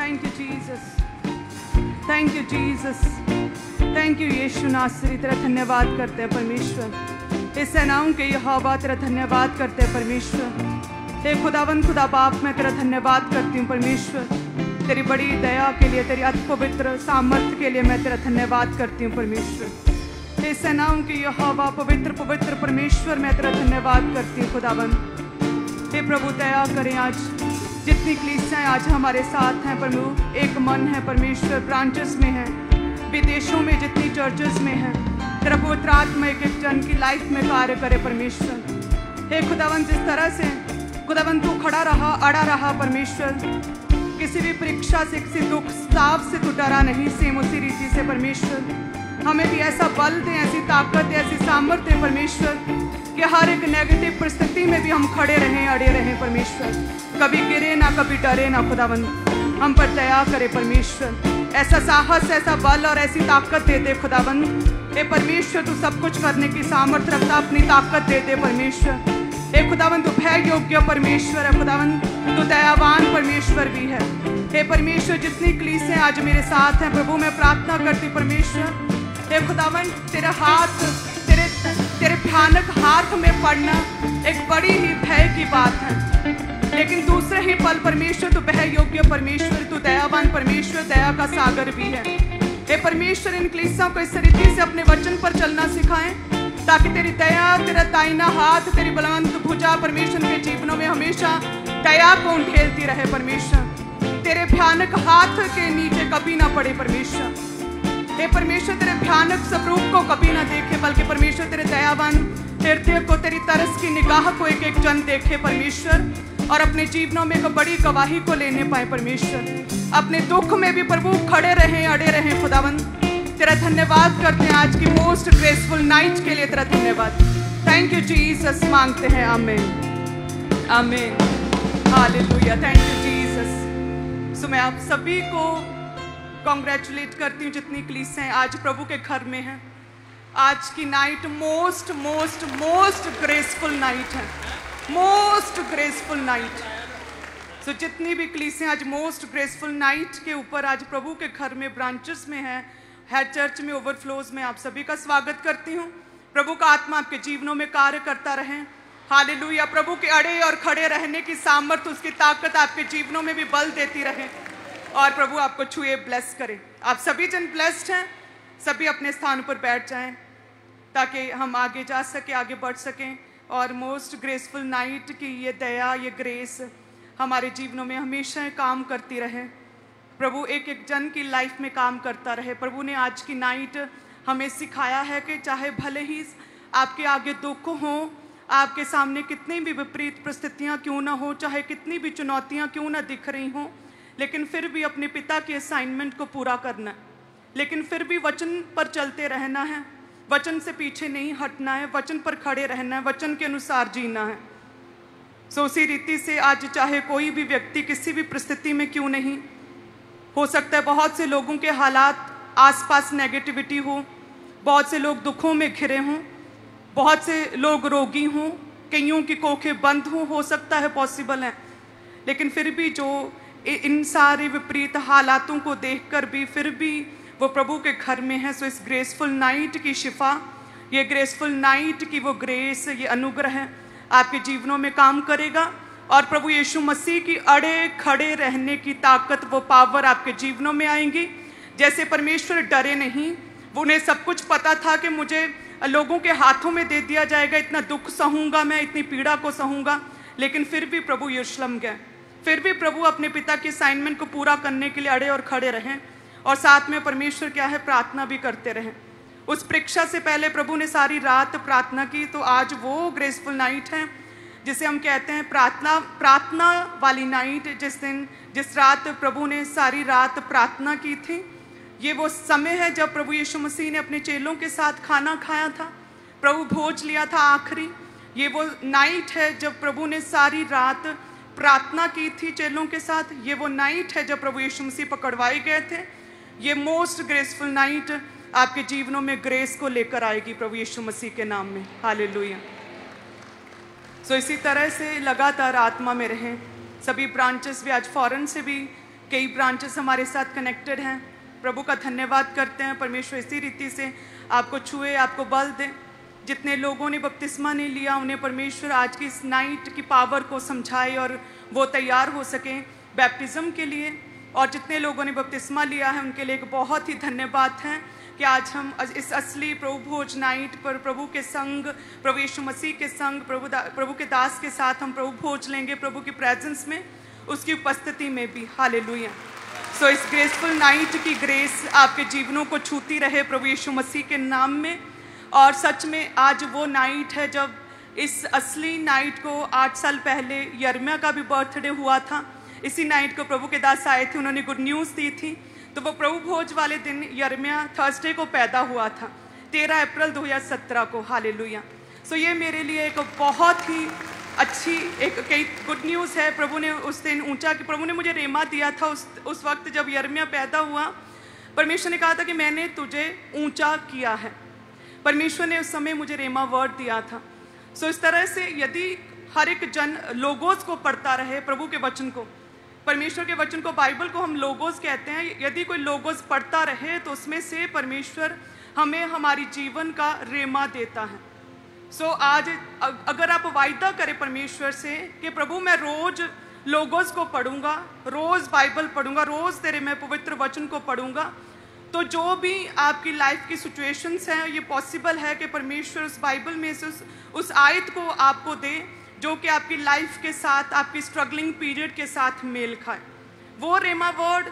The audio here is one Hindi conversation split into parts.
Thank you Jesus, thank you Jesus, thank you यीशु नासरी। तेरा धन्यवाद करते हैं परमेश्वर। इस सेनाओं के यहोवा तेरा धन्यवाद करते हैं परमेश्वर। हे खुदावन खुदा बाप, मैं तेरा धन्यवाद करती हूँ परमेश्वर। तेरी बड़ी दया के लिए, तेरी अति पवित्र सामर्थ्य के लिए मैं तेरा धन्यवाद करती हूँ परमेश्वर। हे सेनाओं के यहोवा पवित्र पवित्र परमेश्वर, मैं तेरा धन्यवाद करती हूँ खुदावन। हे प्रभु दया करें, आज जितनी कलीसियाँ आज हमारे साथ हैं प्रभु, एक मन है परमेश्वर, ब्रांचेस में हैं, विदेशों में जितनी चर्चेस में हैं, तेरा पवित्र आत्मा एक एक जन की लाइफ में कार्य करे परमेश्वर। हे खुदावन, जिस तरह से खुदावन तू खड़ा रहा, अड़ा रहा परमेश्वर, किसी भी परीक्षा से, किसी दुख साफ से तू डरा नहीं, सेम उसी रीति से परमेश्वर हमें भी ऐसा बल दे, ऐसी ताकत, ऐसी सामर्थ्य है परमेश्वर कि हर एक नेगेटिव परिस्थिति में भी हम खड़े रहें, अड़े रहें परमेश्वर, कभी गिरे ना, कभी डरे ना। खुदावन हम पर दया करे परमेश्वर, ऐसा साहस, ऐसा बल और ऐसी ताकत दे दे खुदावन। हे परमेश्वर, तू सब कुछ करने की सामर्थ्य रखता, अपनी ताकत दे दे परमेश्वर। हे खुदावन, तू भय योग्य परमेश्वर है खुदावन, तू दयावान परमेश्वर भी है। हे परमेश्वर, जितनी कलीसियाँ आज मेरे साथ हैं प्रभु, मैं प्रार्थना करती परमेश्वर, हे खुदावन तेरा हाथ, तेरे भयानक हाथ में पड़ना एक बड़ी ही भय की बात है, लेकिन दूसरे ही पल परमेश्वर तू भय योग्य परमेश्वर, तू दयावान परमेश्वर, दया का सागर भी है। हे परमेश्वर, इन कलीसियाओं को इस रीति से अपने वचन पर चलना सिखाएं ताकि तेरी दया, तेरा दाहिना हाथ, तेरी बलवंत भुजा परमेश्वर के जीवनों में हमेशा दया को ढेलती रहे परमेश्वर, तेरे भयानक हाथ के नीचे कभी ना पड़े परमेश्वर। हे परमेश्वर, तेरे भयानक स्वरूप को कभी ना देखे, बल्कि परमेश्वर तेरे दयावान हृदय को, तेरी तरस की निगाह को एक एक जन देखे परमेश्वर, और अपने जीवनों में एक बड़ी गवाही को लेने पाए परमेश्वर। अपने दुख में भी प्रभु खड़े रहें, अड़े रहें खुदावन। तेरा धन्यवाद करते हैं आज की मोस्ट ग्रेसफुल नाइट के लिए, तेरा धन्यवाद। थैंक यू जीसस, मांगते हैं आमीन, आमीन, हालेलुया, थैंक यू जीसस। सो मैं आप सभी को कॉन्ग्रेचुलेट करती हूँ जितनी कलीसियाँ आज प्रभु के घर में हैं। आज की night most most most graceful night है, मोस्ट ग्रेसफुल नाइट। सो जितनी भी कलीसियाँ आज मोस्ट ग्रेसफुल नाइट के ऊपर आज प्रभु के घर में ब्रांचेस में है, हेड चर्च में, ओवरफ्लोज में, आप सभी का स्वागत करती हूँ। प्रभु का आत्मा आपके जीवनों में कार्य करता रहे, हालेलुया। प्रभु के अड़े और खड़े रहने की सामर्थ्य, उसकी ताकत आपके जीवनों में भी बल देती रहे, और प्रभु आपको छुए, ब्लेस करे। आप सभी जन ब्लेस्ड हैं, सभी अपने स्थान पर बैठ जाएं ताकि हम आगे जा सके, आगे बढ़ सकें, और मोस्ट ग्रेसफुल नाइट की ये दया, ये ग्रेस हमारे जीवनों में हमेशा काम करती रहे। प्रभु एक एक जन की लाइफ में काम करता रहे। प्रभु ने आज की नाइट हमें सिखाया है कि चाहे भले ही आपके आगे दुख हो, आपके सामने कितनी भी विपरीत परिस्थितियाँ क्यों ना हो, चाहे कितनी भी चुनौतियाँ क्यों ना दिख रही हों, लेकिन फिर भी अपने पिता के असाइनमेंट को पूरा करना है, लेकिन फिर भी वचन पर चलते रहना है, वचन से पीछे नहीं हटना है, वचन पर खड़े रहना है, वचन के अनुसार जीना है। सो उसी रीति से आज चाहे कोई भी व्यक्ति किसी भी परिस्थिति में क्यों नहीं, हो सकता है बहुत से लोगों के हालात आसपास नेगेटिविटी हो, बहुत से लोग दुखों में घिरे हों, बहुत से लोग रोगी हों, कईयों की कोखें बंद हों, हो सकता है, पॉसिबल है, लेकिन फिर भी जो इन सारे विपरीत हालातों को देखकर भी फिर भी वो प्रभु के घर में है। सो इस ग्रेसफुल नाइट की शिफा, ये ग्रेसफुल नाइट की वो ग्रेस, ये अनुग्रह आपके जीवनों में काम करेगा, और प्रभु यीशु मसीह की अड़े खड़े रहने की ताकत, वो पावर आपके जीवनों में आएंगी। जैसे परमेश्वर डरे नहीं, वो उन्हें सब कुछ पता था कि मुझे लोगों के हाथों में दे दिया जाएगा, इतना दुख सहूँगा मैं, इतनी पीड़ा को सहूँगा, लेकिन फिर भी प्रभु यरूशलेम गए, फिर भी प्रभु अपने पिता के असाइनमेंट को पूरा करने के लिए अड़े और खड़े रहें, और साथ में परमेश्वर क्या है, प्रार्थना भी करते रहें। उस परीक्षा से पहले प्रभु ने सारी रात प्रार्थना की। तो आज वो ग्रेसफुल नाइट है जिसे हम कहते हैं प्रार्थना वाली नाइट, जिस रात प्रभु ने सारी रात प्रार्थना की थी। ये वो समय है जब प्रभु यीशु मसीह ने अपने चेलों के साथ खाना खाया था, प्रभु भोज लिया था आखिरी। ये वो नाइट है जब प्रभु ने सारी रात प्रार्थना की थी चेलों के साथ। ये वो नाइट है जब प्रभु यीशु मसीह पकड़वाए गए थे। ये मोस्ट ग्रेसफुल नाइट आपके जीवनों में ग्रेस को लेकर आएगी प्रभु यीशु मसीह के नाम में, हालेलुया। सो इसी तरह से लगातार आत्मा में रहें। सभी ब्रांचेस भी आज फॉरेन से भी कई ब्रांचेस हमारे साथ कनेक्टेड हैं। प्रभु का धन्यवाद करते हैं। परमेश्वर इसी रीति से आपको छुए, आपको बल दे। जितने लोगों ने बपतिस्मा नहीं लिया उन्हें परमेश्वर आज की इस नाइट की पावर को समझाए और वो तैयार हो सकें बैप्टिज्म के लिए। और जितने लोगों ने बपतिस्मा लिया है उनके लिए एक बहुत ही धन्यवाद है कि आज हम इस असली प्रभु भोज नाइट पर प्रभु के संग, प्रभु यीशु मसीह के संग, प्रभु के दास के साथ हम प्रभु भोज लेंगे, प्रभु की प्रेजेंस में, उसकी उपस्थिति में भी। हालेलुया। सो इस ग्रेसफुल नाइट की ग्रेस आपके जीवनों को छूती रहे प्रभु यीशु मसीह के नाम में। और सच में आज वो नाइट है जब इस असली नाइट को 8 साल पहले यिर्मयाह का भी बर्थडे हुआ था। इसी नाइट को प्रभु के दास आए थे, उन्होंने गुड न्यूज़ दी थी। तो वो प्रभु भोज वाले दिन यिर्मयाह थर्सडे को पैदा हुआ था, 13 अप्रैल 2017 को। हालेलुया। सो ये मेरे लिए एक बहुत ही अच्छी कई गुड न्यूज़ है। प्रभु ने उस दिन ऊंचा, प्रभु ने मुझे रेमा दिया था उस वक्त जब यिर्मयाह पैदा हुआ। परमेश्वर ने कहा था कि मैंने तुझे ऊंचा किया है। परमेश्वर ने उस समय मुझे रेमा वर्ड दिया था। सो इस तरह से यदि हर एक जन लोगोस को पढ़ता रहे, प्रभु के वचन को, परमेश्वर के वचन को, बाइबल को हम लोगोस कहते हैं, यदि कोई लोगोस पढ़ता रहे तो उसमें से परमेश्वर हमें हमारी जीवन का रेमा देता है। सो आज अगर आप वायदा करें परमेश्वर से कि प्रभु मैं रोज लोगोस को पढ़ूंगा, रोज बाइबल पढ़ूंगा, रोज तेरे मैं पवित्र वचन को पढ़ूंगा, तो जो भी आपकी लाइफ की सिचुएशंस हैं ये पॉसिबल है कि परमेश्वर उस बाइबल में से उस आयत को आपको दे जो कि आपकी लाइफ के साथ, आपकी स्ट्रगलिंग पीरियड के साथ मेल खाए। वो रेमा वर्ड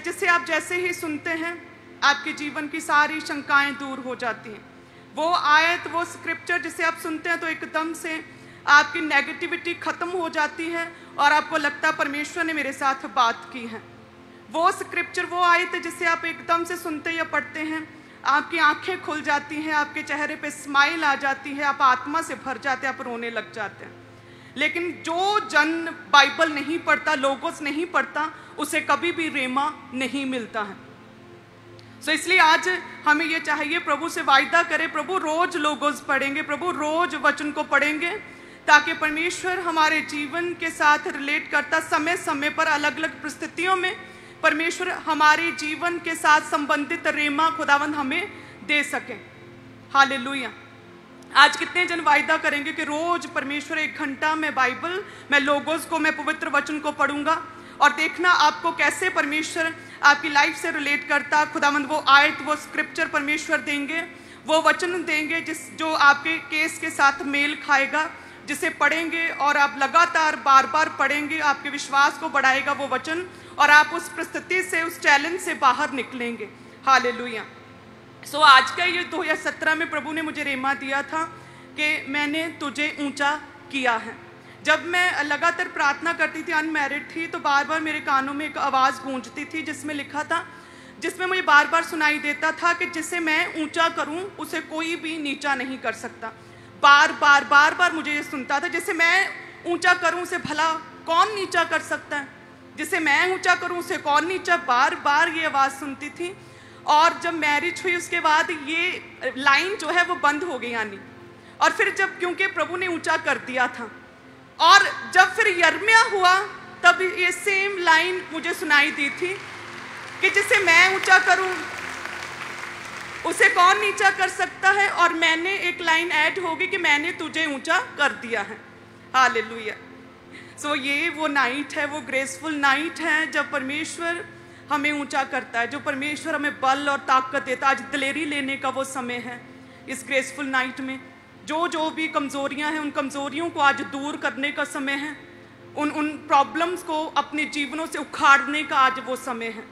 जिसे आप जैसे ही सुनते हैं आपके जीवन की सारी शंकाएं दूर हो जाती हैं। वो आयत, वो स्क्रिप्चर जिसे आप सुनते हैं तो एकदम से आपकी नेगेटिविटी खत्म हो जाती है और आपको लगता है परमेश्वर ने मेरे साथ बात की है। वो स्क्रिप्चर, वो आयत जिसे आप एकदम से सुनते या पढ़ते हैं, आपकी आंखें खुल जाती हैं, आपके चेहरे पे स्माइल आ जाती है, आप आत्मा से भर जाते हैं, आप रोने लग जाते हैं। लेकिन जो जन बाइबल नहीं पढ़ता, लोगोस नहीं पढ़ता, उसे कभी भी रेमा नहीं मिलता है। सो इसलिए आज हमें ये चाहिए, प्रभु से वायदा करें, प्रभु रोज लोगोस पढ़ेंगे, प्रभु रोज वचन को पढ़ेंगे, ताकि परमेश्वर हमारे जीवन के साथ रिलेट करता समय समय पर अलग अलग परिस्थितियों में परमेश्वर हमारे जीवन के साथ संबंधित रेमा खुदावंद हमें दे सके। हालेलुया। आज कितने जन वायदा करेंगे कि रोज परमेश्वर 1 घंटा मैं बाइबल, मैं लोगोस को, मैं पवित्र वचन को पढ़ूंगा, और देखना आपको कैसे परमेश्वर आपकी लाइफ से रिलेट करता। खुदावंद वो आयत, वो स्क्रिप्चर परमेश्वर देंगे, वो वचन देंगे जो आपके केस के साथ मेल खाएगा, जिसे पढ़ेंगे और आप लगातार बार बार पढ़ेंगे, आपके विश्वास को बढ़ाएगा वो वचन, और आप उस परिस्थिति से, उस चैलेंज से बाहर निकलेंगे। हालेलुया। सो आज का ये 2017 में प्रभु ने मुझे रेमा दिया था कि मैंने तुझे ऊंचा किया है। जब मैं लगातार प्रार्थना करती थी, अनमैरिड थी, तो बार बार मेरे कानों में एक आवाज़ गूंजती थी जिसमें लिखा था, जिसमें मुझे बार बार सुनाई देता था कि जिसे मैं ऊंचा करूं उसे कोई भी नीचा नहीं कर सकता। बार बार मुझे ये सुनता था, जिसे मैं ऊंचा करूं उसे भला कौन नीचा कर सकता है, जिसे मैं ऊंचा करूं उसे कौन नीचा। बार बार ये आवाज़ सुनती थी। और जब मैरिज हुई उसके बाद ये लाइन जो है वो बंद हो गई आनी। और फिर जब, क्योंकि प्रभु ने ऊंचा कर दिया था, और जब फिर यिर्मयाह हुआ तब ये सेम लाइन मुझे सुनाई दी थी कि जिसे मैं ऊंचा करूं उसे कौन नीचा कर सकता है। और मैंने एक लाइन ऐड होगी कि मैंने तुझे ऊंचा कर दिया है। हालेलुया। सो ये वो नाइट है, वो ग्रेसफुल नाइट है जब परमेश्वर हमें ऊंचा करता है, जो परमेश्वर हमें बल और ताकत देता है। आज दिलेरी लेने का वो समय है इस ग्रेसफुल नाइट में। जो भी कमज़ोरियां हैं उन कमज़ोरियों को आज दूर करने का समय है। उन प्रॉब्लम्स को अपने जीवनों से उखाड़ने का आज वो समय है।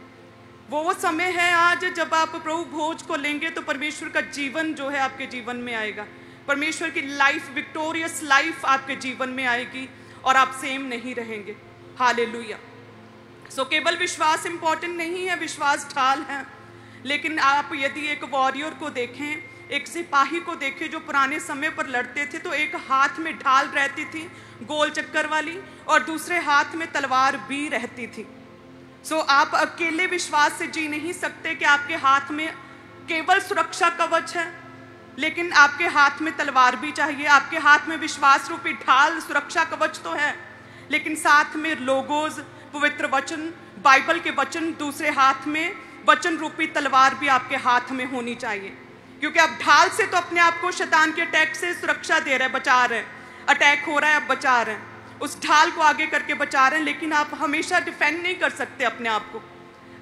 वो समय है आज जब आप प्रभु भोज को लेंगे तो परमेश्वर का जीवन जो है आपके जीवन में आएगा। परमेश्वर की लाइफ, विक्टोरियस लाइफ आपके जीवन में आएगी और आप सेम नहीं रहेंगे। हालेलुया। सो केवल विश्वास इंपॉर्टेंट नहीं है, विश्वास ढाल है, लेकिन आप यदि एक वॉरियर को देखें, एक सिपाही को देखें जो पुराने समय पर लड़ते थे, तो एक हाथ में ढाल रहती थी गोल चक्कर वाली, और दूसरे हाथ में तलवार भी रहती थी। सो आप अकेले विश्वास से जी नहीं सकते कि आपके हाथ में केवल सुरक्षा कवच है, लेकिन आपके हाथ में तलवार भी चाहिए। आपके हाथ में विश्वास रूपी ढाल, सुरक्षा कवच तो है, लेकिन साथ में लोगोस, पवित्र वचन, बाइबल के वचन, दूसरे हाथ में वचन रूपी तलवार भी आपके हाथ में होनी चाहिए, क्योंकि आप ढाल से तो अपने आप को शैतान के अटैक से सुरक्षा दे रहे हैं, बचा रहे हैं। अटैक हो रहा है, आप बचा रहे हैं, उस ढाल को आगे करके बचा रहे हैं, लेकिन आप हमेशा डिफेंड नहीं कर सकते अपने आप को।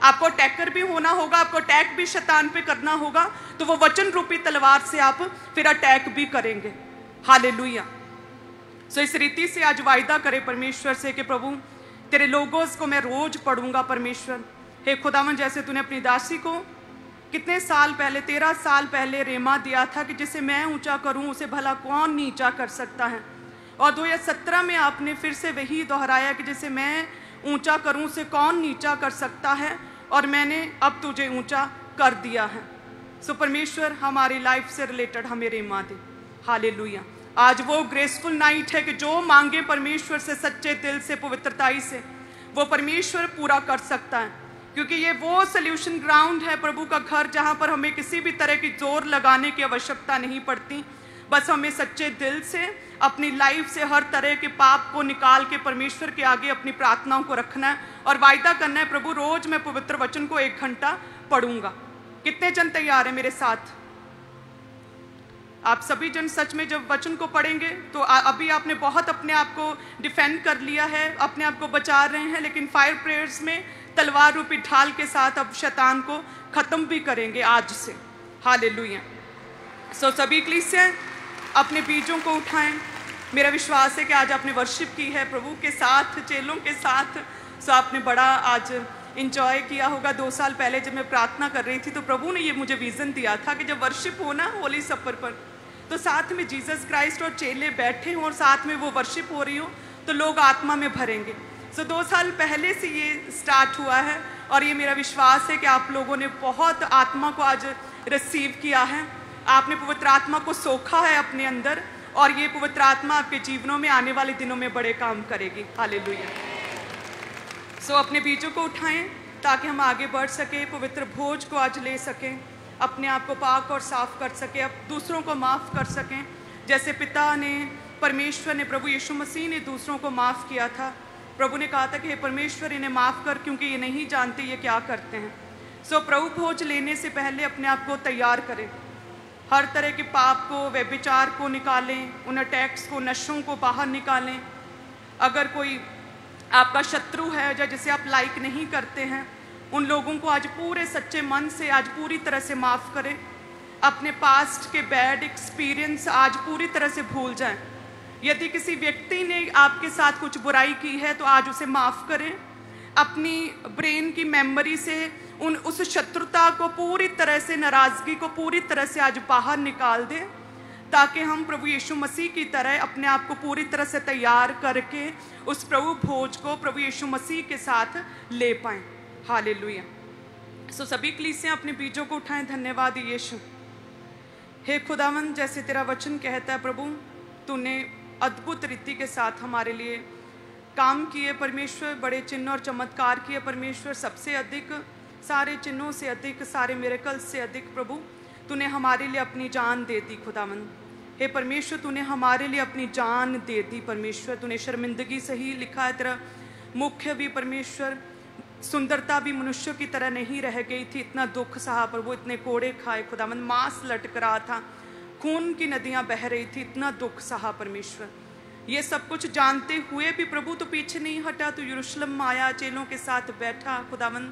आपको अटैकर भी होना होगा, आपको अटैक भी शैतान पे करना होगा, तो वो वचन रूपी तलवार से आप फिर अटैक भी करेंगे। हालेलुया। सो इस रीति से आज वायदा करें परमेश्वर से कि प्रभु तेरे लोगोस को मैं रोज पढ़ूंगा। परमेश्वर हे खुदावन, जैसे तूने अपनी दासी को कितने साल पहले, 13 साल पहले रेमा दिया था कि जिसे मैं ऊंचा करूं उसे भला कौन नीचा कर सकता है, और 2017 में आपने फिर से वही दोहराया कि जिसे मैं ऊंचा करूं उसे कौन नीचा कर सकता है, और मैंने अब तुझे ऊंचा कर दिया है। सो परमेश्वर हमारी लाइफ से रिलेटेड हमें रेमा दे। हालेलुया। आज वो ग्रेसफुल नाइट है कि जो मांगे परमेश्वर से सच्चे दिल से, पवित्रताई से, वो परमेश्वर पूरा कर सकता है, क्योंकि ये वो सोल्यूशन ग्राउंड है, प्रभु का घर, जहाँ पर हमें किसी भी तरह की जोर लगाने की आवश्यकता नहीं पड़ती। बस हमें सच्चे दिल से अपनी लाइफ से हर तरह के पाप को निकाल के परमेश्वर के आगे अपनी प्रार्थनाओं को रखना है और वायदा करना है, प्रभु रोज मैं पवित्र वचन को 1 घंटा पढ़ूंगा। कितने जन तैयार हैं मेरे साथ? आप सभी जन सच में जब वचन को पढ़ेंगे तो अभी आपने बहुत अपने आप को डिफेंड कर लिया है, अपने आप को बचा रहे हैं, लेकिन फायर प्रेयर्स में तलवार रूपी ढाल के साथ अब शैतान को खत्म भी करेंगे आज से। हालेलुया। सो सभी कलीसिया अपने बीजों को उठाएं। मेरा विश्वास है कि आज आपने वर्शिप की है प्रभु के साथ, चेलों के साथ। सो आपने बड़ा आज इंजॉय किया होगा। 2 साल पहले जब मैं प्रार्थना कर रही थी तो प्रभु ने ये मुझे विजन दिया था कि जब वर्शिप हो ना होली सफर पर, तो साथ में जीसस क्राइस्ट और चेले बैठे हों और साथ में वो वर्शिप हो रही हो, तो लोग आत्मा में भरेंगे। सो 2 साल पहले से ये स्टार्ट हुआ है और ये मेरा विश्वास है कि आप लोगों ने बहुत आत्मा को आज रिसीव किया है, आपने पवित्र आत्मा को सोखा है अपने अंदर, और ये पवित्र आत्मा आपके जीवनों में आने वाले दिनों में बड़े काम करेगी। हालेलुया। सो अपने बीजों को उठाएं ताकि हम आगे बढ़ सकें, पवित्र भोज को आज ले सकें, अपने आप को पाक और साफ कर सकें, अब दूसरों को माफ़ कर सकें, जैसे पिता ने, परमेश्वर ने, प्रभु यीशु मसीह ने दूसरों को माफ़ किया था। प्रभु ने कहा था कि हे परमेश्वर इन्हें माफ़ कर, क्योंकि ये नहीं जानते ये क्या करते हैं। सो प्रभु भोज लेने से पहले अपने आप को तैयार करें, हर तरह के पाप को, व्यभिचार को निकालें, उन अटैक्स को, नशों को बाहर निकालें। अगर कोई आपका शत्रु है या जिसे आप लाइक नहीं करते हैं, उन लोगों को आज पूरे सच्चे मन से आज पूरी तरह से माफ़ करें। अपने पास्ट के बैड एक्सपीरियंस आज पूरी तरह से भूल जाएं। यदि किसी व्यक्ति ने आपके साथ कुछ बुराई की है तो आज उसे माफ़ करें। अपनी ब्रेन की मेमोरी से उस शत्रुता को पूरी तरह से, नाराज़गी को पूरी तरह से आज बाहर निकाल दें, ताकि हम प्रभु यीशु मसीह की तरह अपने आप को पूरी तरह से तैयार करके उस प्रभु भोज को प्रभु यीशु मसीह के साथ ले पाएं। हालेलुया। सो सभी कलीसियां अपने बीजों को उठाएं। धन्यवाद यीशु। हे खुदावन, जैसे तेरा वचन कहता है प्रभु, तूने अद्भुत रीति के साथ हमारे लिए काम किए परमेश्वर, बड़े चिन्ह और चमत्कार किए परमेश्वर, सबसे अधिक, सारे चिन्हों से अधिक, सारे मिरेकल से अधिक प्रभु तूने हमारे लिए अपनी जान दे दी। खुदावन हे परमेश्वर, तूने हमारे लिए अपनी जान दे दी परमेश्वर। तूने शर्मिंदगी सही लिखा है, तेरा मुख्य भी परमेश्वर, सुंदरता भी मनुष्य की तरह नहीं रह गई थी। इतना दुख सहा प्रभु, इतने कोड़े खाए खुदावन, मांस लटक रहा था, खून की नदियां बह रही थी, इतना दुख सहा परमेश्वर। ये सब कुछ जानते हुए भी प्रभु तो पीछे नहीं हटा, तो यरूशलेम आया, चेलों के साथ बैठा खुदावन,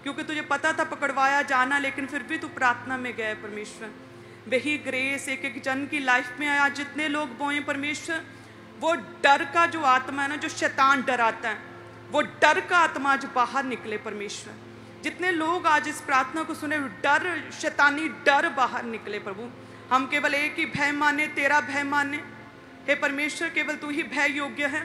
क्योंकि तुझे पता था पकड़वाया जाना, लेकिन फिर भी तू प्रार्थना में गए परमेश्वर। वही ग्रेस एक एक जन की लाइफ में आया। जितने लोग बोए परमेश्वर, वो डर का जो आत्मा है ना, जो शैतान डराता है, वो डर का आत्मा आज बाहर निकले परमेश्वर। जितने लोग आज इस प्रार्थना को सुने, डर, शैतानी डर बाहर निकले प्रभु। हम केवल एक ही भय माने, तेरा भय माने। हे परमेश्वर, केवल तू ही भय योग्य है।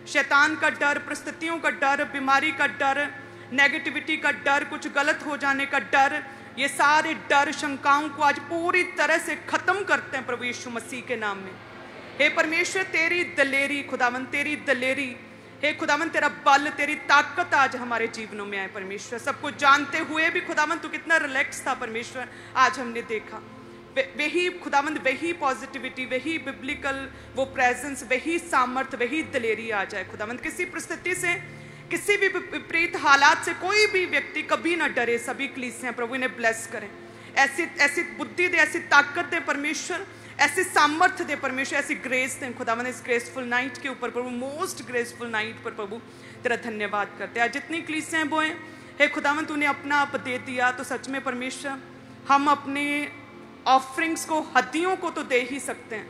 शैतान का डर, परिस्थितियों का डर, बीमारी का डर, नेगेटिविटी का डर, कुछ गलत हो जाने का डर, ये सारे डर, शंकाओं को आज पूरी तरह से खत्म करते हैं प्रभु यीशु मसीह के नाम में। हे परमेश्वर, तेरी दलेरी खुदावन, तेरी दलेरी, हे खुदावन, तेरा बल, तेरी ताकत आज हमारे जीवनों में आए परमेश्वर। सब कुछ जानते हुए भी खुदावन तू कितना रिलैक्स था परमेश्वर, आज हमने देखा। वही खुदावंद, वही पॉजिटिविटी, वही बिब्लिकल वो प्रेजेंस, वही सामर्थ, वही दलेरी आ जाए खुदावंद। किसी परिस्थिति से, किसी भी विपरीत हालात से कोई भी व्यक्ति कभी ना डरे। सभी कलीसियां प्रभु इन्हें ब्लेस करें, ऐसी ऐसी बुद्धि दे, ऐसी ताकत दे परमेश्वर, ऐसी सामर्थ्य दे परमेश्वर, ऐसी ग्रेस दे खुदावन इस ग्रेसफुल नाइट के ऊपर प्रभु, मोस्ट ग्रेसफुल नाइट पर प्रभु तेरा धन्यवाद करते हैं। जितनी कलीसियां बोए हे खुदावन तूने अपना आप दे दिया, तो सच में परमेश्वर हम अपने ऑफरिंग्स को, हदियों को तो दे ही सकते हैं।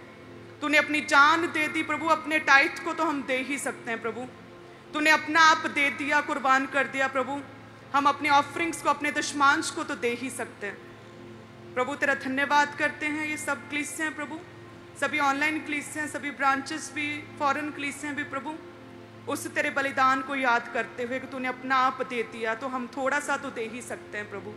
तूने अपनी जान दे दी प्रभु, अपने टाइट को तो हम दे ही सकते हैं प्रभु। तूने अपना आप दे दिया, कुर्बान कर दिया प्रभु, हम अपने ऑफरिंग्स को, अपने दशमांश को तो दे ही सकते हैं प्रभु। तेरा धन्यवाद करते हैं ये सब कलीसियां प्रभु, सभी ऑनलाइन कलीसियां, सभी ब्रांचेस भी, फॉरेन कलीसियां भी प्रभु, उस तेरे बलिदान को याद करते हुए कि तूने अपना आप दे दिया, तो हम थोड़ा सा तो दे ही सकते हैं प्रभु।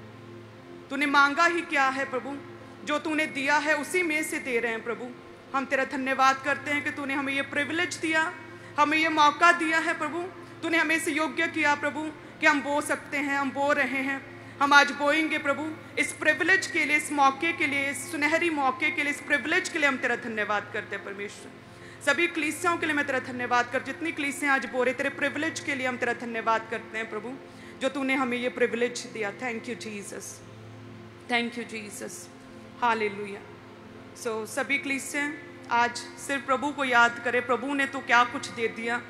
तूने मांगा ही क्या है प्रभु, जो तूने दिया है उसी में से दे रहे हैं प्रभु। हम तेरा धन्यवाद करते हैं कि तूने हमें ये प्रिविलेज दिया, हमें ये मौका दिया है प्रभु। तूने हमें इसे योग्य किया प्रभु कि हम बो सकते हैं, हम बो रहे हैं, हम आज बोएंगे प्रभु। इस प्रिविलेज के लिए, इस मौके के लिए, इस सुनहरी मौके के लिए, इस प्रिविलेज के लिए हम तेरा धन्यवाद करते हैं परमेश्वर। सभी कलीसियाओं के लिए मैं तेरा धन्यवाद कर, जितनी कलीसियां आज बो रहे तेरे प्रिविलेज के लिए हम तेरा धन्यवाद करते हैं प्रभु, जो तूने हमें ये प्रिविलेज दिया। Thank you Jesus, thank you Jesus, hallelujah. So सभी कलीसियां आज सिर्फ प्रभु को याद करें, प्रभु ने तो क्या कुछ दे दिया।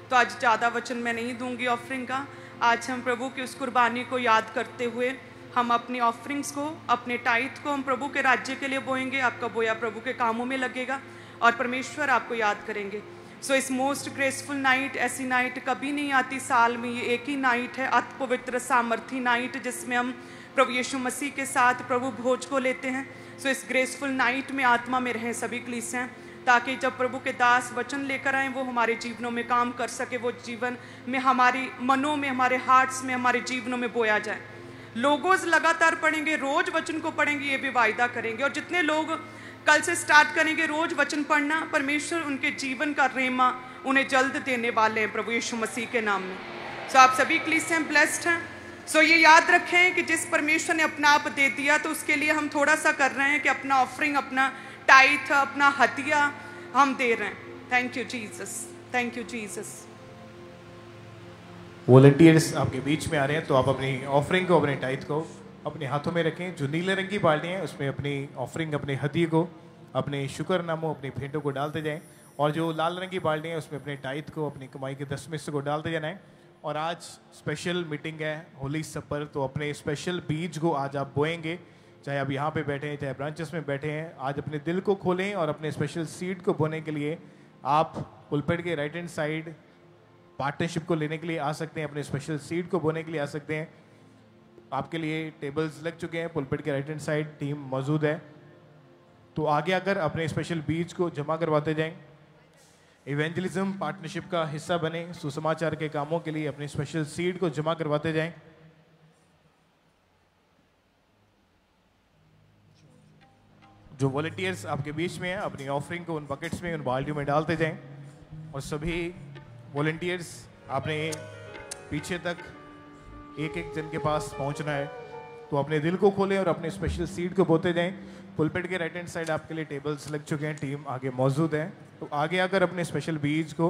तो आज ज़्यादा वचन मैं नहीं दूंगी ऑफरिंग का। आज हम प्रभु की उस कुर्बानी को याद करते हुए हम अपनी ऑफरिंग्स को, अपने टाइट को हम प्रभु के राज्य के लिए बोएंगे। आपका बोया प्रभु के कामों में लगेगा और परमेश्वर आपको याद करेंगे। सो इस मोस्ट ग्रेसफुल नाइट, ऐसी नाइट कभी नहीं आती साल में, ये एक ही नाइट है, अति पवित्र सामर्थी नाइट, जिसमें हम प्रभु यीशु मसीह के साथ प्रभु भोज को लेते हैं। सो इस ग्रेसफुल नाइट में आत्मा में रहें सभी कलीसियां, ताकि जब प्रभु के दास वचन लेकर आए वो हमारे जीवनों में काम कर सके, वो जीवन में, हमारी मनों में, हमारे हार्ट्स में, हमारे जीवनों में बोया जाए। लोगोज लगातार पढ़ेंगे, रोज वचन को पढ़ेंगे, ये भी वायदा करेंगे। और जितने लोग कल से स्टार्ट करेंगे रोज वचन पढ़ना, परमेश्वर उनके जीवन का रेमा उन्हें जल्द देने वाले हैं प्रभु यीशु मसीह के नाम में। सो आप सभी कलीसियां ब्लेस्ड हैं। सो ये याद रखें कि जिस परमेश्वर ने अपना आप दे दिया, तो उसके लिए हम थोड़ा सा कर रहे हैं कि अपना ऑफरिंग, अपना टाइट, अपना हदिया हम दे रहे हैं। Thank you Jesus, thank you Jesus. Volunteers आपके बीच में आ रहे हैं, तो आप अपनी ऑफरिंग को, अपने टाइट को अपने हाथों में रखें। जो नीले रंग की बाल्टियाँ हैं उसमें अपनी ऑफरिंग, अपने हदिये को, अपने शुक्रनामों, अपनी भेंटों को डालते जाएं। और जो लाल रंग की बाल्टियाँ हैं उसमें अपने टाइट को, अपनी कमाई के 10 में से को डालते जाना है। और आज स्पेशल मीटिंग है, होली सपर, तो अपने स्पेशल बीज को आज आप बोएंगे। चाहे आप यहाँ पे बैठे हैं, चाहे ब्रांचेस में बैठे हैं, आज अपने दिल को खोलें और अपने स्पेशल सीड को बोने के लिए आप पुलपेट के राइट हैंड साइड पार्टनरशिप को लेने के लिए आ सकते हैं, अपने स्पेशल सीड को बोने के लिए आ सकते हैं। आपके लिए टेबल्स लग चुके हैं, पुलपेट के राइट हैंड साइड टीम मौजूद है, तो आगे आकर अपने स्पेशल बीज को जमा करवाते जाएं। इवेंजलिज्म पार्टनरशिप का हिस्सा बने, सुसमाचार के कामों के लिए अपने स्पेशल सीड को जमा करवाते जाएं। जो वॉलंटियर्स आपके बीच में हैं, अपनी ऑफरिंग को उन बकेट्स में, उन बाल्टियों में डालते जाएं। और सभी वॉलंटियर्स आपने पीछे तक एक एक जन के पास पहुंचना है, तो अपने दिल को खोलें और अपने स्पेशल सीड को बोते जाएं। पुलपेट के राइट हैंड साइड आपके लिए टेबल्स लग चुके हैं, टीम आगे मौजूद है, तो आगे आकर अपने स्पेशल बीज को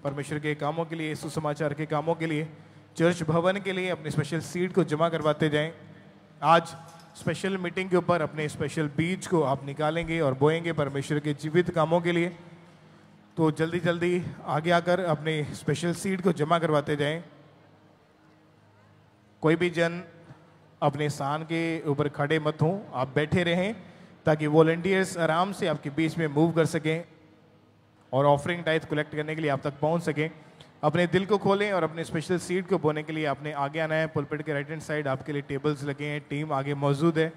परमेश्वर के कामों के लिए, सुसमाचार के कामों के लिए, चर्च भवन के लिए अपने स्पेशल सीड को जमा करवाते जाएं। आज स्पेशल मीटिंग के ऊपर अपने स्पेशल बीज को आप निकालेंगे और बोएंगे परमेश्वर के जीवित कामों के लिए, तो जल्दी जल्दी आगे आकर अपने स्पेशल सीड को जमा करवाते जाएं। कोई भी जन अपने स्थान के ऊपर खड़े मत हों, आप बैठे रहें ताकि वॉलंटियर्स आराम से आपके बीच में मूव कर सकें और ऑफरिंग टाइट कलेक्ट करने के लिए आप तक पहुंच सकें। अपने दिल को खोलें और अपने स्पेशल सीट को बोने के लिए आपने आगे आना है। पुलपेट के राइट हैंड साइड आपके लिए टेबल्स लगे हैं, टीम आगे मौजूद है,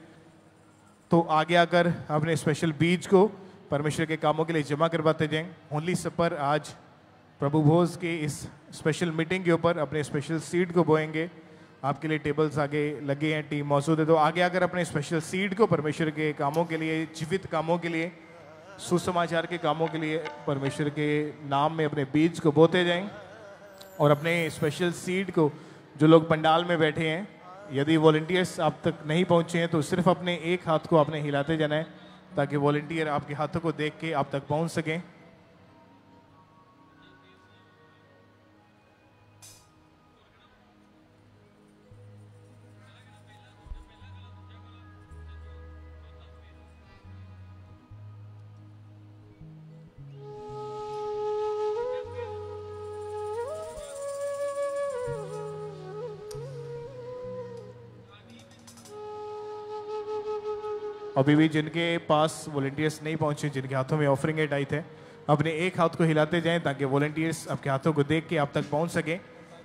तो आगे आकर अपने स्पेशल बीज को परमेश्वर के कामों के लिए जमा करवाते जाएं। होली सपर आज प्रभु भोज के इस स्पेशल मीटिंग के ऊपर अपने स्पेशल सीट को बोएंगे। आपके लिए टेबल्स आगे लगे हैं, टीम मौजूद है, तो आगे आकर अपने स्पेशल सीट को परमेश्वर के कामों के लिए, जीवित कामों के लिए, सुसमाचार के कामों के लिए परमेश्वर के नाम में अपने बीज को बोते जाएं। और अपने स्पेशल सीट को, जो लोग पंडाल में बैठे हैं, यदि वॉलंटियर्स आप तक नहीं पहुंचे हैं तो सिर्फ अपने एक हाथ को आपने हिलाते जाना है ताकि वॉलंटियर आपके हाथों को देख के आप तक पहुंच सकें। अभी भी जिनके पास वॉलंटियर्स नहीं पहुंचे, जिनके हाथों में ऑफरिंग है टाइट है, अपने एक हाथ को हिलाते जाएं ताकि वॉलंटियर्स आपके हाथों को देख के आप तक पहुंच सकें।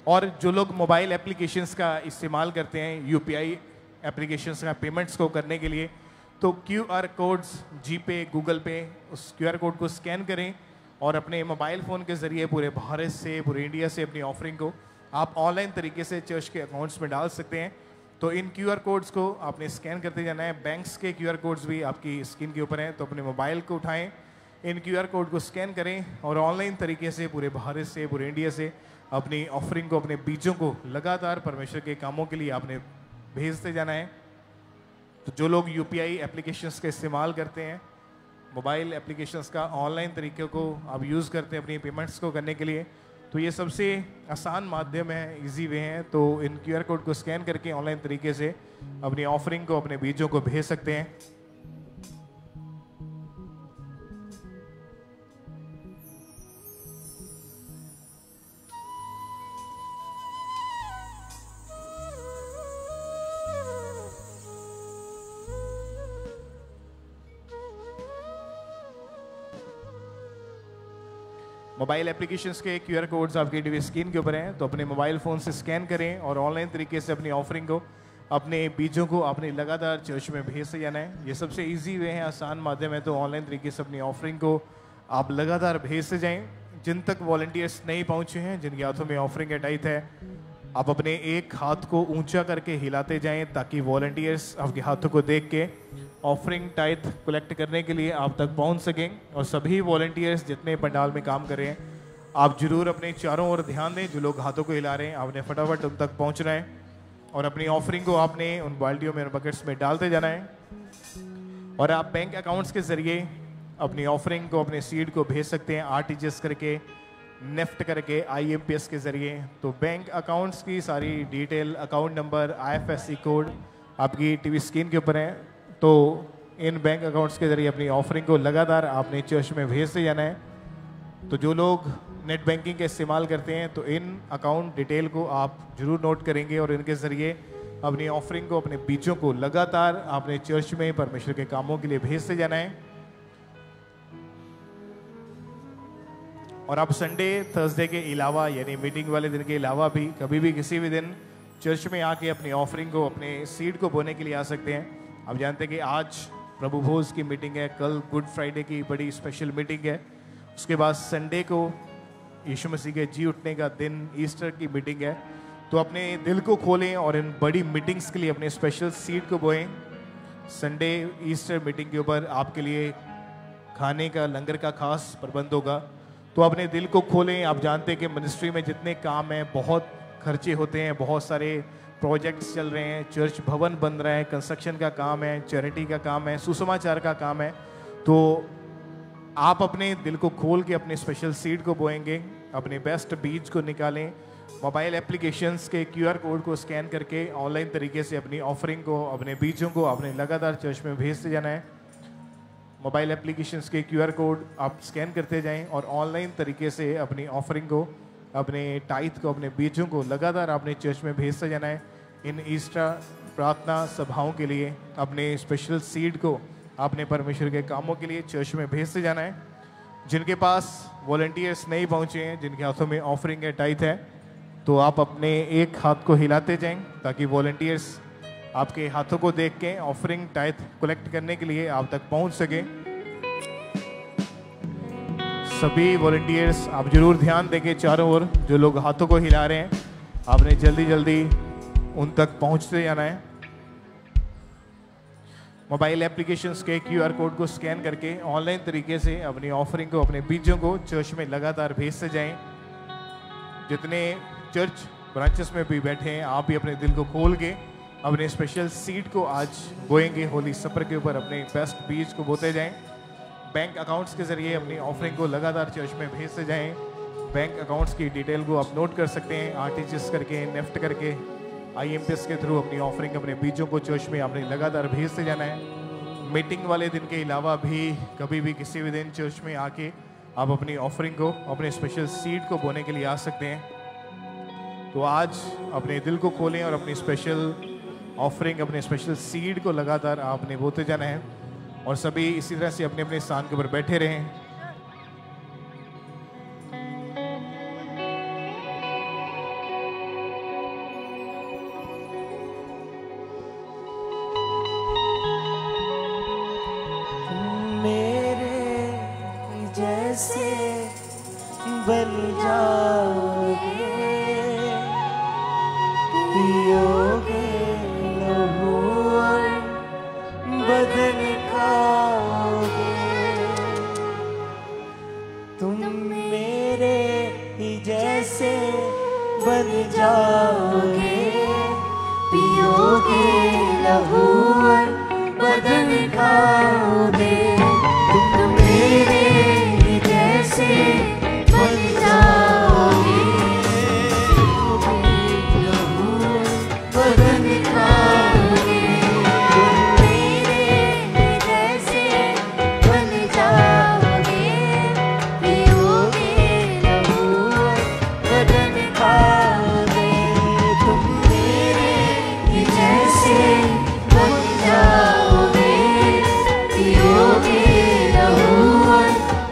और जो लोग मोबाइल एप्लीकेशंस का इस्तेमाल करते हैं, यूपीआई एप्लीकेशंस का पेमेंट्स को करने के लिए, तो क्यूआर कोड्स, जीपे, गूगल पे, उस क्यूआर कोड को स्कैन करें और अपने मोबाइल फ़ोन के ज़रिए पूरे भारत से, पूरे इंडिया से अपनी ऑफरिंग को आप ऑनलाइन तरीके से चर्च के अकाउंट्स में डाल सकते हैं। तो इन क्यूआर कोड्स को आपने स्कैन करते जाना है। बैंक्स के क्यूआर कोड्स भी आपकी स्क्रीन के ऊपर हैं, तो अपने मोबाइल को उठाएं, इन क्यूआर कोड को स्कैन करें और ऑनलाइन तरीके से पूरे भारत से, पूरे इंडिया से अपनी ऑफरिंग को, अपने बीजों को लगातार परमेश्वर के कामों के लिए आपने भेजते जाना है। तो जो लोग यूपीआई एप्लीकेशंस का इस्तेमाल करते हैं, मोबाइल एप्लीकेशंस का ऑनलाइन तरीके को आप यूज़ करते हैं अपनी पेमेंट्स को करने के लिए, तो ये सबसे आसान माध्यम है, इजी वे है। तो इन क्यूआर कोड को स्कैन करके ऑनलाइन तरीके से अपनी ऑफरिंग को, अपने बीजों को भेज सकते हैं। मोबाइल एप्लीकेशंस के क्यूआर कोड्स आपकी टीवी स्क्रीन के ऊपर हैं, तो अपने मोबाइल फ़ोन से स्कैन करें और ऑनलाइन तरीके से अपनी ऑफरिंग को, अपने बीजों को आपने लगातार चर्च में भेजते जाना है। ये सबसे इजी वे है, आसान माध्यम है। तो ऑनलाइन तरीके से अपनी ऑफरिंग को आप लगातार भेजते जाएं। जिन तक वॉलंटियर्स नहीं पहुँचे हैं, जिनके हाथों में ऑफरिंग टाइट है, आप अपने एक हाथ को ऊंचा करके हिलाते जाएं ताकि वॉलंटियर्स आपके हाथों को देख के ऑफरिंग टाइट कलेक्ट करने के लिए आप तक पहुंच सकें। और सभी वॉलंटियर्स जितने पंडाल में काम कर रहे हैं, आप जरूर अपने चारों ओर ध्यान दें। जो लोग हाथों को हिला रहे हैं, आपने फटाफट उन तक पहुंचना है और अपनी ऑफरिंग को आपने उन बाल्टियों में, बकेट्स में डालते जाना है। और आप बैंक अकाउंट्स के जरिए अपनी ऑफरिंग को, अपने सीड को भेज सकते हैं, आरटीजीएस करके, नेफ्ट करके, आईएमपीएस के जरिए। तो बैंक अकाउंट्स की सारी detail, account number, IFSC code आपकी टीवी स्क्रीन के ऊपर है। तो इन बैंक अकाउंट्स के जरिए अपनी ऑफरिंग को लगातार आपने चर्च में भेजते जाना है। तो जो लोग नेट बैंकिंग का इस्तेमाल करते हैं, तो इन अकाउंट डिटेल को आप जरूर नोट करेंगे और इनके ज़रिए अपनी ऑफरिंग को, अपने बीजों को लगातार आपने चर्च में परमेश्वर के कामों के लिए भेजते जाना है। और आप संडे, थर्सडे के अलावा, यानी मीटिंग वाले दिन के अलावा भी कभी भी किसी भी दिन चर्च में आके अपनी ऑफरिंग को, अपने सीड को बोने के लिए आ सकते हैं। आप जानते हैं कि आज प्रभु भोज की मीटिंग है, कल गुड फ्राइडे की बड़ी स्पेशल मीटिंग है, उसके बाद संडे को यीशु मसीह के जी उठने का दिन, ईस्टर की मीटिंग है। तो अपने दिल को खोलें और इन बड़ी मीटिंग्स के लिए अपने स्पेशल सीड को बोएं। संडे ईस्टर मीटिंग के ऊपर आपके लिए खाने का, लंगर का खास प्रबंध होगा। तो अपने दिल को खोलें। आप जानते हैं कि मिनिस्ट्री में जितने काम हैं, बहुत खर्चे होते हैं, बहुत सारे प्रोजेक्ट्स चल रहे हैं, चर्च भवन बन रहा है, कंस्ट्रक्शन का काम है, चैरिटी का काम है, सुसमाचार का काम है। तो आप अपने दिल को खोल के अपने स्पेशल सीड को बोएंगे, अपने बेस्ट बीज को निकालें। मोबाइल एप्लीकेशंस के क्यूआर कोड को स्कैन करके ऑनलाइन तरीके से अपनी ऑफरिंग को, अपने बीजों को आपने लगातार चर्च में भेजते जाना है। मोबाइल एप्लीकेशंस के क्यूआर कोड आप स्कैन करते जाएं और ऑनलाइन तरीके से अपनी ऑफरिंग को, अपने टाइथ को, अपने बीजों को लगातार आपने चर्च में भेजते जाना है। इन ईस्टर प्रार्थना सभाओं के लिए अपने स्पेशल सीड को आपने परमेश्वर के कामों के लिए चर्च में भेजते जाना है। जिनके पास वॉलंटियर्स नहीं पहुंचे हैं, जिनके हाथों में ऑफरिंग है, टाइथ है, तो आप अपने एक हाथ को हिलाते जाएं ताकि वॉलंटियर्स आपके हाथों को देख के ऑफरिंग टाइथ कलेक्ट करने के लिए आप तक पहुंच सके। सभी वॉलंटियर्स आप जरूर ध्यान देंगे चारों ओर, जो लोग हाथों को हिला रहे हैं, आपने जल्दी जल्दी उन तक पहुंचते जाना है। मोबाइल एप्लीकेशंस के क्यूआर कोड को स्कैन करके ऑनलाइन तरीके से अपनी ऑफरिंग को, अपने बीजों को चर्च में लगातार भेजते जाएं। जितने चर्च ब्रांचेस में भी बैठे हैं, आप भी अपने दिल को खोल के अपने स्पेशल सीड को आज बोएंगे। होली सपर के ऊपर अपने बेस्ट बीज को बोते जाएं। बैंक अकाउंट्स के जरिए अपनी ऑफरिंग को लगातार चर्च में भेजते जाएं। बैंक अकाउंट्स की डिटेल को आप नोट कर सकते हैं, आरटीजीएस करके, नेफ्ट करके, आईएमपीएस के थ्रू अपनी ऑफरिंग, अपने बीजों को चर्च में आपने लगातार भेजते जाना है। मीटिंग वाले दिन के अलावा भी कभी भी किसी भी दिन चर्च में आके आप अपनी ऑफरिंग को, अपने स्पेशल सीड को बोने के लिए आ सकते हैं। तो आज अपने दिल को खोलें और अपनी स्पेशल ऑफरिंग, अपने स्पेशल सीड को लगातार आपने बोते जाना है और सभी इसी तरह से अपने अपने स्थान के ऊपर बैठे रहें। बन जाओगे, पियोगे लहू और बदन खाओगे। तुम मेरे ही जैसे बन जाओगे, पियोगे लहू और बदन खाओगे। तुम मेरे ही जैसे बन जाओगे, लहू बदन खाओगे। तुम मेरे जैसे बन जाओगे, पियोगे लहू बदन खाओगे। तुम मेरे जैसे बन जाओगे, पियोगे लहू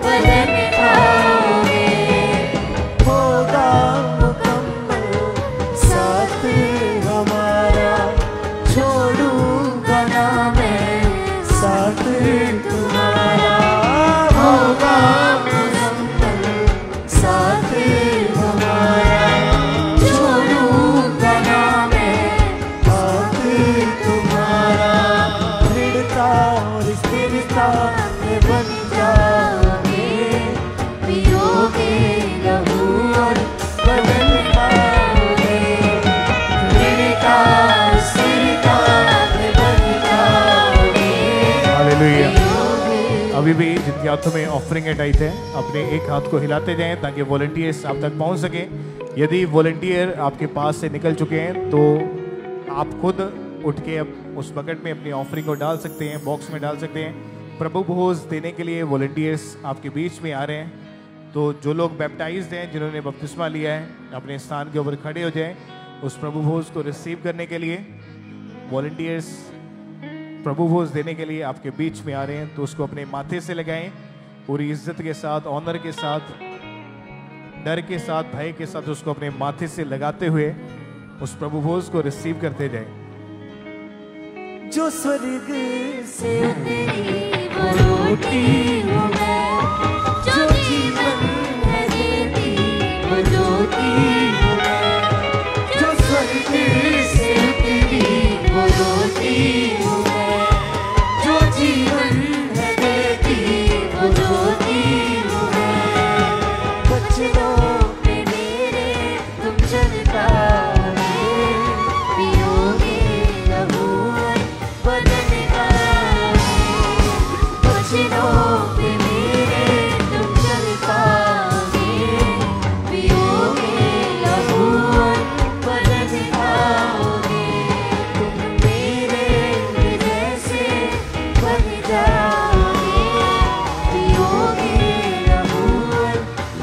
बदन खाओगे। होगा मुकम्मल साथ हमारा, छोड़ूंगा ना मैं साथ तुम्हारा। होगा मुकम्मल साथ हमारा, छोड़ूंगा ना मैं साथ तुम्हारा। दृढ़ता और स्थिरता में बन जाओगे, पियोगे लहू और बदन खाओगे। दृढ़ता स्थिरता में बन जाओगे, हालेलुया। पियोगे। अभी भी जिनके हाथों में ऑफरिंग टाइट है, अपने एक हाथ को हिलाते जाएं ताकि वॉलंटियर्स आप तक पहुंच सकें। यदि वॉलंटियर आपके पास से निकल चुके हैं तो आप खुद उठ के अब उस बकेट में अपनी ऑफरिंग को डाल सकते हैं, बॉक्स में डाल सकते हैं। प्रभु भोज देने के लिए वॉलंटियर्स आपके बीच में आ रहे हैं। तो जो लोग बैप्टाइज्ड हैं, जिन्होंने बपतिस्मा लिया है, अपने स्थान के ऊपर खड़े हो जाएं उस प्रभु भोज को रिसीव करने के लिए। वॉलंटियर्स प्रभु भोज देने के लिए आपके बीच में आ रहे हैं, तो उसको अपने माथे से लगाएं, पूरी इज्जत के साथ, ऑनर के साथ, डर के साथ, भय के साथ उसको अपने माथे से लगाते हुए उस प्रभु भोज को रिसीव करते जाएं। जो स्वर्ग से उतरी वो रोटी हूँ मैं, जो जीवन है देती वो ज्योति हूँ मैं। जो स्वर्ग से उतरी वो रोटी हूँ मैं, जो जीवन है देती वो ज्योति हूँ मैं। बचनों पे मेरे तुम चल पाओगे, पियोगे लहू बदन खाओगे। बचनों पे मेरे तुम चल पाओगे, पियोगे लहू बदन खाओगे। तुम मेरे जैसे बन जाओगे, पियोगे लहू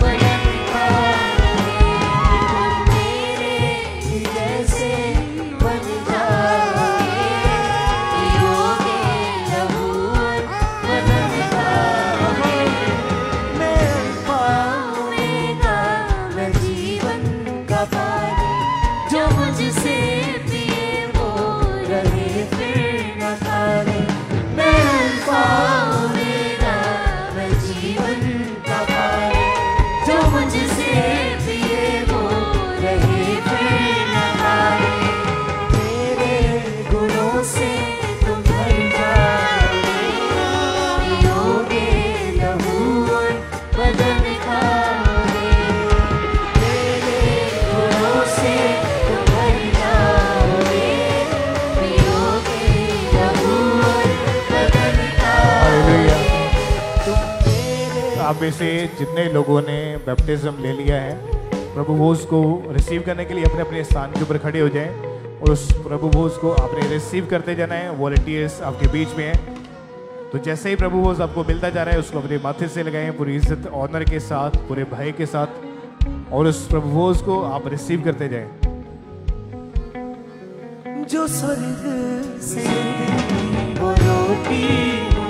बदन खाओगे। तुम मेरे जैसे बन जाओगे, पियोगे लहू बदन खाओगे। मैं अल्फा ओमेगा, मैं जीवन का पानी, जो मुझसे पिए वो रहे फिर न खाने। मैं अल्फा ओमेगा, मैं जीवन का पानी, जो मुझसे पिए वो रहे फिर न खाने। मेरे गुणों से तुम भर जाओगे, पियोगे लहू बदन खाओगे। मेरे गुणों से तुम भर जाओगे, पियोगे लहू बदन हालेलुया। खाओगे। तुम मेरे आप में से जितने लोगों ने बैप्टिज्म ले लिया है, प्रभु भोज को रिसीव करने के लिए अपने अपने स्थान के ऊपर खड़े हो जाएं और उस प्रभु भोज को आपने रिसीव करते जाना है। वॉलंटियर्स आपके बीच में हैं, तो जैसे ही प्रभु भोज आपको मिलता जा रहा है उसको अपने माथे से लगाएं, पूरी इज्जत ऑनर के साथ, पूरे भय के साथ, और उस प्रभु भोज को आप रिसीव करते जाएं। जो स्वर्ग से उतरी वो रोटी